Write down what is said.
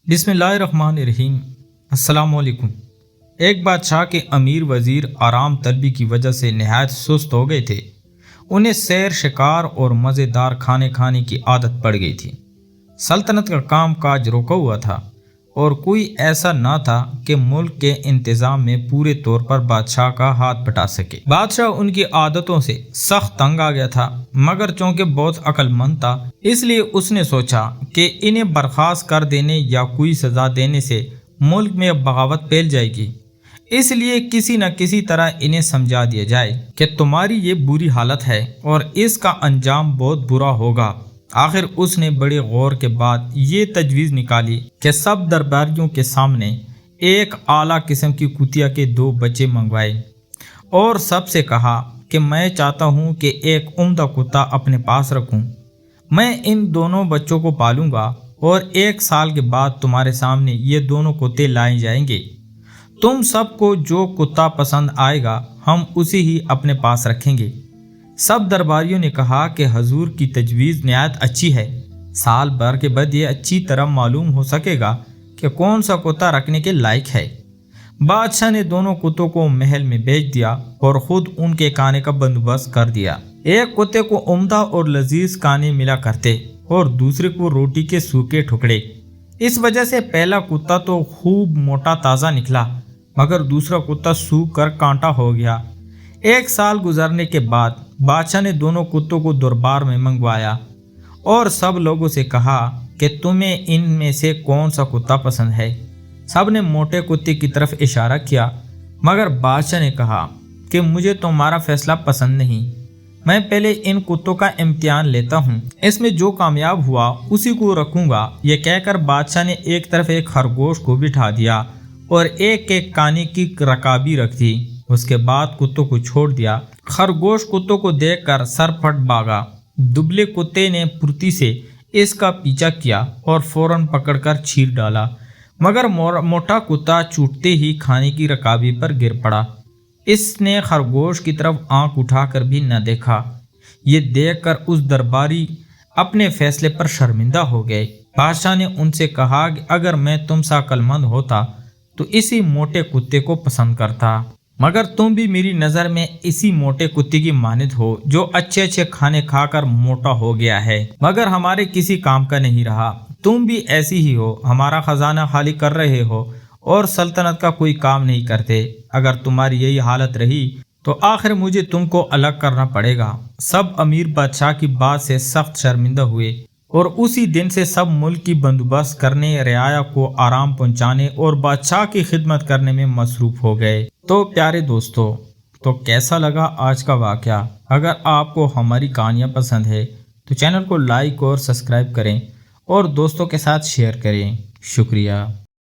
बिस्मिल्लाहिर्रहमानिर्रहीम। अस्सलाम वालेकुम। एक बादशाह के अमीर वजीर आराम तलबी की वजह से नहायत सुस्त हो गए थे। उन्हें सैर शिकार और मज़ेदार खाने खाने की आदत पड़ गई थी। सल्तनत का काम काज रोका हुआ था और कोई ऐसा ना था कि मुल्क के इंतज़ाम में पूरे तौर पर बादशाह का हाथ बटा सके। बादशाह उनकी आदतों से सख्त तंग आ गया था, मगर चूंकि बहुत अक्लमंद था इसलिए उसने सोचा कि इन्हें बर्खास्त कर देने या कोई सज़ा देने से मुल्क में बगावत फैल जाएगी। इसलिए किसी न किसी तरह इन्हें समझा दिया जाए कि तुम्हारी ये बुरी हालत है और इसका अंजाम बहुत बुरा होगा। आखिर उसने बड़े गौर के बाद ये तजवीज़ निकाली कि सब दरबारियों के सामने एक आला किस्म की कुतिया के 2 बच्चे मंगवाए और सबसे कहा कि मैं चाहता हूँ कि एक उम्दा कुत्ता अपने पास रखूँ। मैं इन दोनों बच्चों को पालूंगा और 1 साल के बाद तुम्हारे सामने ये दोनों कुत्ते लाए जाएंगे। तुम सबको जो कुत्ता पसंद आएगा हम उसी ही अपने पास रखेंगे। सब दरबारियों ने कहा कि हजूर की तजवीज़ नहायत अच्छी है। साल भर के बाद ये अच्छी तरह मालूम हो सकेगा कि कौन सा कुत्ता रखने के लायक है। बादशाह ने दोनों कुत्तों को महल में भेज दिया और ख़ुद उनके खाने का बंदोबस्त कर दिया। एक कुत्ते को उम्दा और लजीज खाने मिला करते और दूसरे को रोटी के सूखे टुकड़े। इस वजह से पहला कुत्ता तो खूब मोटा ताज़ा निकला, मगर दूसरा कुत्ता सूख कर कांटा हो गया। 1 साल गुजरने के बाद बादशाह ने दोनों कुत्तों को दरबार में मंगवाया और सब लोगों से कहा कि तुम्हें इनमें से कौन सा कुत्ता पसंद है। सब ने मोटे कुत्ते की तरफ इशारा किया, मगर बादशाह ने कहा कि मुझे तुम्हारा फैसला पसंद नहीं। मैं पहले इन कुत्तों का इम्तिहान लेता हूँ, इसमें जो कामयाब हुआ उसी को रखूँगा। यह कहकर बादशाह ने एक तरफ एक खरगोश को बिठा दिया और एक एक काने की रकाबी रख दी। उसके बाद कुत्तों को छोड़ दिया। खरगोश कुत्तों को देखकर सर फट भागा। दुबले कुत्ते ने फुर्ती से इसका पीछा किया और फौरन पकड़कर चीर डाला, मगर मोटा कुत्ता छूटते ही खाने की रकाबी पर गिर पड़ा। इसने खरगोश की तरफ आंख उठाकर भी न देखा। ये देखकर उस दरबारी अपने फैसले पर शर्मिंदा हो गए। बादशाह ने उनसे कहा कि अगर मैं तुमसे अक्लमंद होता तो इसी मोटे कुत्ते को पसंद करता, मगर तुम भी मेरी नज़र में इसी मोटे कुत्ते की मानद हो जो अच्छे अच्छे खाने खाकर मोटा हो गया है, मगर हमारे किसी काम का नहीं रहा। तुम भी ऐसी ही हो, हमारा खजाना खाली कर रहे हो और सल्तनत का कोई काम नहीं करते। अगर तुम्हारी यही हालत रही तो आखिर मुझे तुमको अलग करना पड़ेगा। सब अमीर बादशाह की बात से सख्त शर्मिंदा हुए और उसी दिन से सब मुल्क की बंदोबस्त करने, रियाया को आराम पहुंचाने और बादशाह की खिदमत करने में मसरूफ हो गए। तो प्यारे दोस्तों, तो कैसा लगा आज का वाक़या? अगर आपको हमारी कहानियाँ पसंद है तो चैनल को लाइक और सब्सक्राइब करें और दोस्तों के साथ शेयर करें। शुक्रिया।